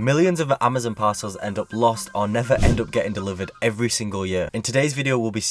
Millions of Amazon parcels end up lost or never end up getting delivered every single year. In today's video, we'll be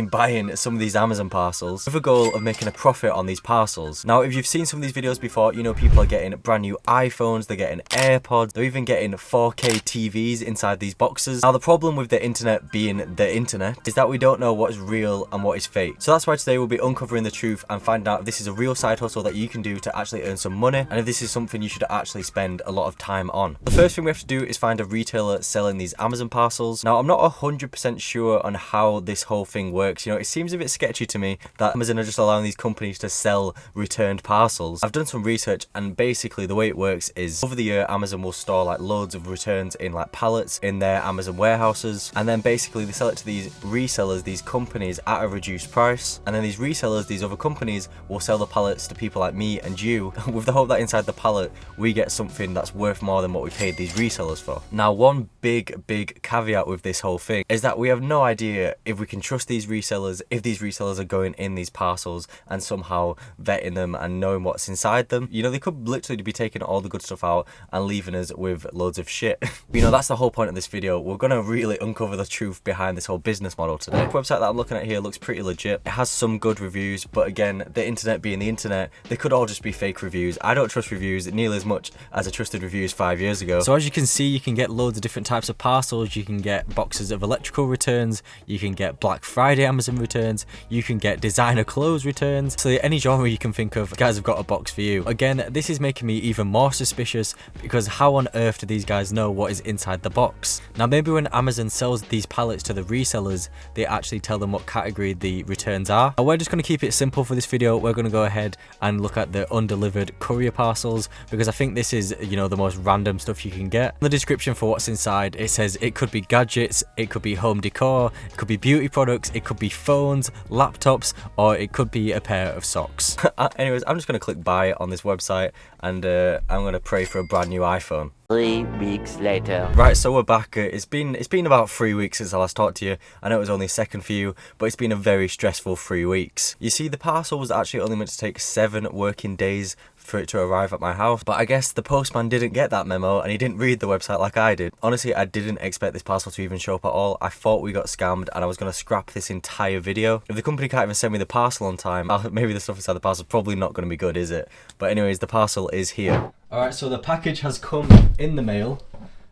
buying some of these Amazon parcels with a goal of making a profit on these parcels. Now, if you've seen some of these videos before, you know people are getting brand new iPhones, they're getting AirPods, they're even getting 4K TVs inside these boxes. Now, the problem with the internet being the internet is that we don't know what is real and what is fake. So that's why today we'll be uncovering the truth and finding out if this is a real side hustle that you can do to actually earn some money, and if this is something you should actually spend a lot of time on. The first thing we have to do is find a retailer selling these Amazon parcels. Now, I'm not 100% sure on how this whole thing works. You know, it seems a bit sketchy to me that Amazon are just allowing these companies to sell returned parcels. I've done some research, and basically the way it works is over the year Amazon will store like loads of returns in like pallets in their Amazon warehouses, and then basically they sell it to these resellers, these companies, at a reduced price, and then these resellers, these other companies, will sell the pallets to people like me and you with the hope that inside the pallet we get something that's worth more than what we paid these resellers for. Now, one big caveat with this whole thing is that we have no idea if we can trust these resellers, if these resellers are going in these parcels and somehow vetting them and knowing what's inside them. You know, they could literally be taking all the good stuff out and leaving us with loads of shit. You know, that's the whole point of this video. We're gonna really uncover the truth behind this whole business model today. The website that I'm looking at here looks pretty legit. It has some good reviews, but again, the internet being the internet, they could all just be fake reviews. I don't trust reviews nearly as much as I trusted reviews 5 years ago. So as you can see, you can get loads of different types of parcels. You can get boxes of electrical returns, you can get Black Friday Amazon returns, you can get designer clothes returns. So any genre you can think of, guys have got a box for you. Again, this is making me even more suspicious because how on earth do these guys know what is inside the box? Now, maybe when Amazon sells these pallets to the resellers, they actually tell them what category the returns are. Now, we're just going to keep it simple for this video. We're going to go ahead and look at the undelivered courier parcels because I think this is, you know, the most random stuff you can get. In the description for what's inside, it says it could be gadgets, it could be home decor, it could be beauty products, it could be phones, laptops, or it could be a pair of socks. Anyways, I'm just going to click buy on this website, and I'm going to pray for a brand new iPhone. 3 weeks later. Right, so we're back. It's been about 3 weeks since I last talked to you. I know it was only a second for you, but it's been a very stressful 3 weeks. You see, the parcel was actually only meant to take 7 working days for it to arrive at my house, but I guess the postman didn't get that memo and he didn't read the website like I did. Honestly, I didn't expect this parcel to even show up at all. I thought we got scammed and I was going to scrap this entire video. If the company can't even send me the parcel on time, maybe the stuff inside the parcel is probably not going to be good, is it? But anyways, the parcel is here. Alright, so the package has come in the mail.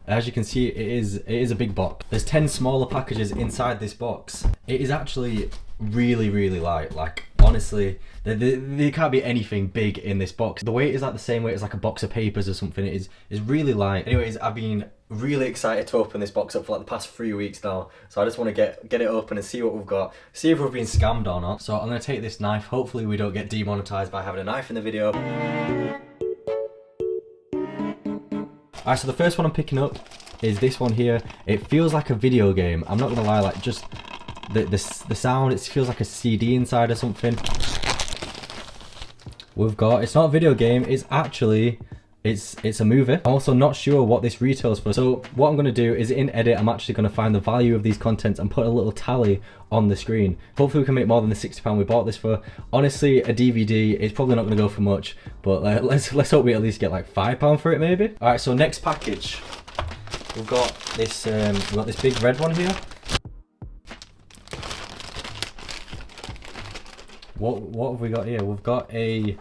As you can see, it is a big box. There's 10 smaller packages inside this box. It is actually really light. Like, honestly, there can't be anything big in this box. The weight is like the same weight as like a box of papers or something. It is really light. Anyways, I've been really excited to open this box up for like the past 3 weeks now. So I just want to get it open and see what we've got. See if we've been scammed or not. So I'm going to take this knife. Hopefully we don't get demonetized by having a knife in the video. Alright, so the first one I'm picking up is this one here. It feels like a video game. I'm not gonna lie, like just the sound, it feels like a CD inside or something. We've got, it's not a video game, it's actually, it's a movie. I'm also not sure what this retails for. So what I'm gonna do is in edit, I'm actually gonna find the value of these contents and put a little tally on the screen. Hopefully we can make more than the £60 we bought this for. Honestly, a DVD is probably not gonna go for much, but let's hope we at least get like £5 for it maybe. All right, so next package, we've got this big red one here. What have we got here? We've got a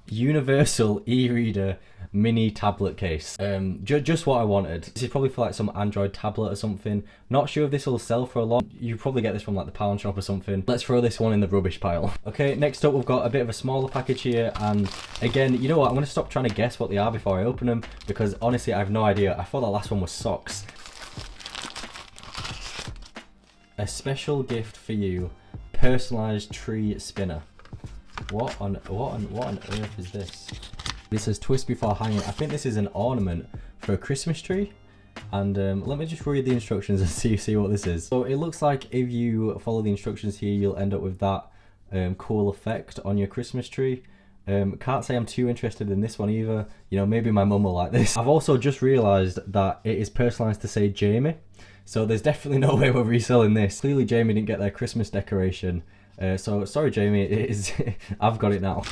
universal e-reader mini tablet case. Just what I wanted. This is probably for like some Android tablet or something. Not sure if this will sell for a lot. You probably get this from like the pound shop or something. Let's throw this one in the rubbish pile. Okay, next up we've got a bit of a smaller package here, and again, you know what, I'm gonna stop trying to guess what they are before I open them because honestly I have no idea. I thought that last one was socks. A special gift for you, personalized tree spinner. What on earth is this? This says twist before hanging. I think this is an ornament for a Christmas tree. And let me just read the instructions and see what this is. So it looks like if you follow the instructions here, you'll end up with that cool effect on your Christmas tree. Can't say I'm too interested in this one either. You know, maybe my mum will like this. I've also just realised that it is personalised to say Jamie. So there's definitely no way we're reselling this. Clearly Jamie didn't get their Christmas decoration. So sorry Jamie, it is I've got it now.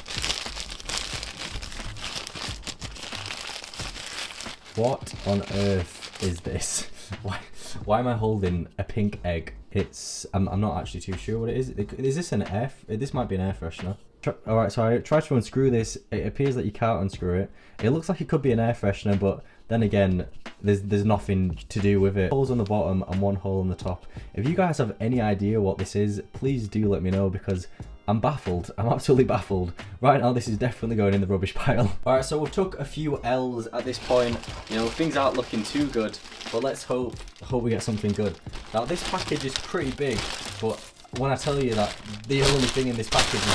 What on earth is this? Why am I holding a pink egg? I'm not actually too sure what it is. Is this an air? This might be an air freshener. Alright, so I tried to unscrew this. It appears that you can't unscrew it. It looks like it could be an air freshener, but then again, there's nothing to do with it. Holes on the bottom and one hole on the top. If you guys have any idea what this is, please do let me know, because I'm baffled. I'm absolutely baffled. Right now, this is definitely going in the rubbish pile. Alright, so we've took a few L's at this point. You know, things aren't looking too good, but let's hope we get something good. Now, this package is pretty big, but when I tell you that the only thing in this package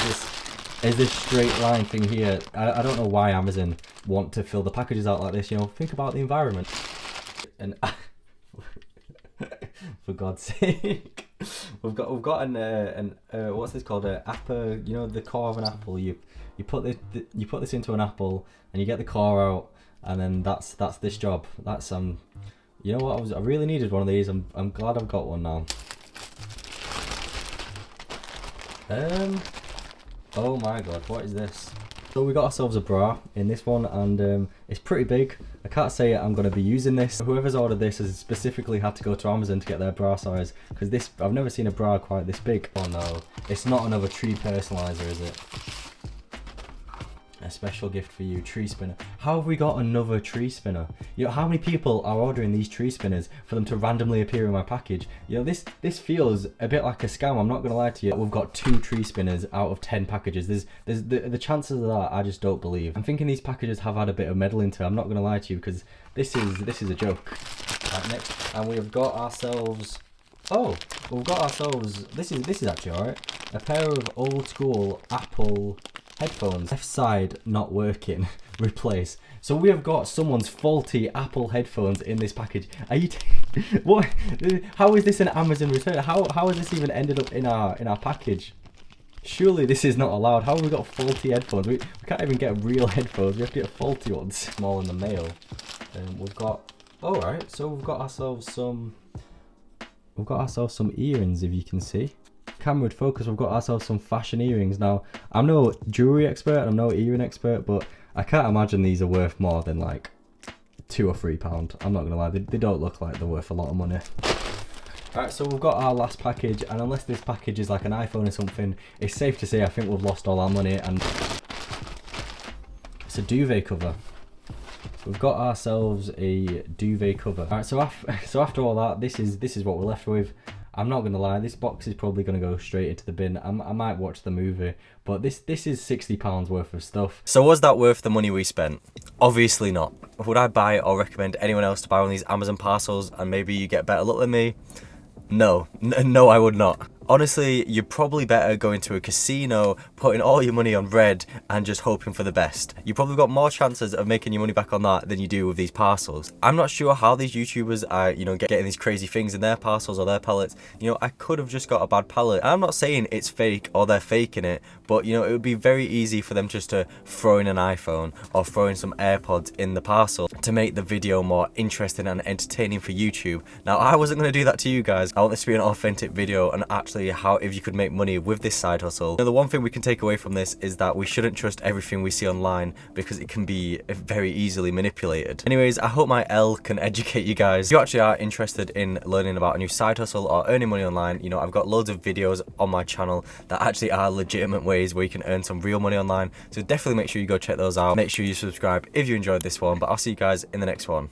is this straight line thing here, I don't know why Amazon want to fill the packages out like this. You know, think about the environment. And for God's sake, we've got an what's this called? An apple. You know, the core of an apple. You put this into an apple and you get the core out, and then that's this job. That's you know what? I really needed one of these. I'm glad I've got one now. Oh my god, what is this? So we got ourselves a bra in this one, and it's pretty big. I can't say I'm going to be using this. Whoever's ordered this has specifically had to go to Amazon to get their bra size, because I've never seen a bra quite this big. Oh no, it's not another tree personalizer, is it? A special gift for you, tree spinner. How have we got another tree spinner? You know, how many people are ordering these tree spinners for them to randomly appear in my package? You know, this feels a bit like a scam, I'm not gonna lie to you. We've got 2 tree spinners out of 10 packages. There's the chances of that, I just don't believe. I'm thinking these packages have had a bit of meddling to it, I'm not gonna lie to you, because this is a joke. Right, next, and we've got ourselves, this is actually alright. A pair of old school Apple headphones. Left side not working. Replace. So we have got someone's faulty Apple headphones in this package. Are you what? How is this an Amazon return? How has this even ended up in our package? Surely this is not allowed. How have we got faulty headphones? We can't even get real headphones. We have to get faulty ones. Small in the mail. We've got. All right. So we've got ourselves some earrings, if you can see. Camera would focus. We've got ourselves some fashion earrings. Now, I'm no jewelry expert, I'm no earring expert, but I can't imagine these are worth more than like £2 or £3. I'm not gonna lie, they don't look like they're worth a lot of money. Alright, so we've got our last package, and unless this package is like an iPhone or something, it's safe to say I think we've lost all our money. And it's a duvet cover. We've got ourselves a duvet cover. Alright, so after all that, this is what we're left with. I'm not gonna lie, this box is probably gonna go straight into the bin. I might watch the movie, but this is £60 worth of stuff. So was that worth the money we spent? Obviously not. Would I buy or recommend anyone else to buy one of these Amazon parcels and maybe you get better luck than me? No, I would not. Honestly, you're probably better going to a casino, putting all your money on red and just hoping for the best. You probably got more chances of making your money back on that than you do with these parcels. I'm not sure how these YouTubers are, you know, getting these crazy things in their parcels or their pallets. You know, I could have just got a bad pallet. I'm not saying it's fake or they're faking it, but you know, it would be very easy for them just to throw in an iPhone or throw in some AirPods in the parcel to make the video more interesting and entertaining for YouTube. Now, I wasn't going to do that to you guys. I want this to be an authentic video and actually how if you could make money with this side hustle. Now, the one thing we can take away from this is that we shouldn't trust everything we see online because it can be very easily manipulated. Anyways, I hope my L can educate you guys. If you actually are interested in learning about a new side hustle or earning money online, you know, I've got loads of videos on my channel that actually are legitimate ways where you can earn some real money online. So definitely make sure you go check those out. Make sure you subscribe if you enjoyed this one, but I'll see you guys in the next one.